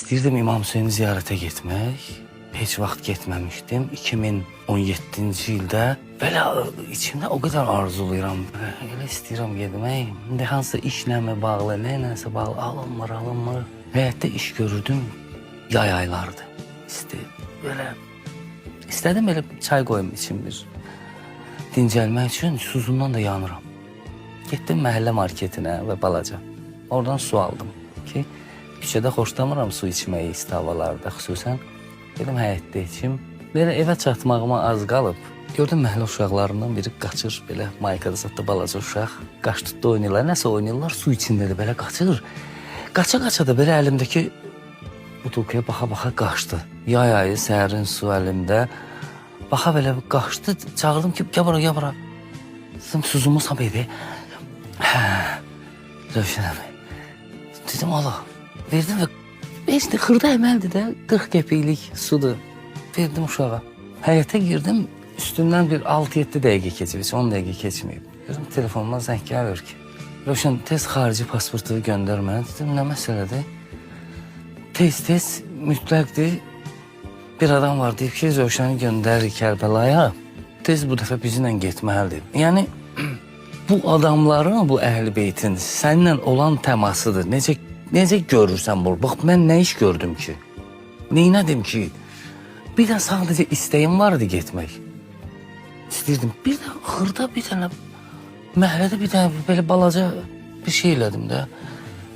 İstəyirdim İmam Hüseyni ziyarətə getmək. Heç vaxt getməmişdim. 2017-ci ildə belə içimdə o qədər arzulayıram. Elə istəyirəm getmək. İndi hansısa işlə mi bağlı, nəyləsə bağlı alınmır. Həyətdə iş görürdüm. Yay aylardı. İstədim belə çay qoyum içim bir. Dincəlmək üçün susuzluğundan da yanıram. Getdim məhəllə marketinə və balaca. Oradan su aldım ki, küçədə xoşlamıram su içməyi isti havalarda xüsusən. Dedim həyətdə içim. Belə evə çatmağıma az qalıb. Gördüm məhəllə uşaqlarından biri qaçır belə maykada satdı balaca uşaq. Qaç tutdu oynayırlar, nəsə oynayırlar su içindədir belə qaçır. Qaça-qaça da belə əlimdəki butulkaya baxa-baxa qaçdı. Yay ayı, səhərin su əlimdə. Baxa belə qaçdı, çağırdım ki, gəl bura. Suzumu sabıydı. Rövşən əmi. Dedim, Allah, verdim və heç də xırda əməldir də, 40 qəpiklik sudur. Verdim uşağa. Həyətə girdim, üstündən bir 6-7 dəqiqə keçib, 10 dəqiqə keçməyib. Görüm, telefonuma zəng gəlir ki, Rövşən, tez xarici pasportu göndər mənə. Dedim, nə məsələdir? Tez, mütləqdir. Bir adam var, deyib ki, Rövşəni göndərir Kərbəlaya. Tez bu dəfə bizimlə getməlidir. Yəni, bu adamların, bu əhl-i beytin səninlə olan təmasıdır. Necə görürsən bunu? Bax, mən nə iş gördüm ki? Neynədim ki? Bir də sadəcə istəyim vardı getmək. İstəyirdim. Bir də xırda bir dənə, məhəllədə bir dənə belə balaca bir şey elədim də.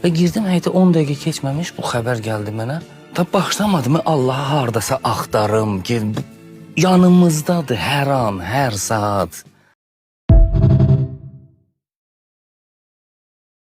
Və girdim həyətə 10 dəqiqə keçməmiş bu xəbər gəldi mənə. Da başlamadım, Allah'a hardasa axtarım, yanımızdadır hər an, hər saat.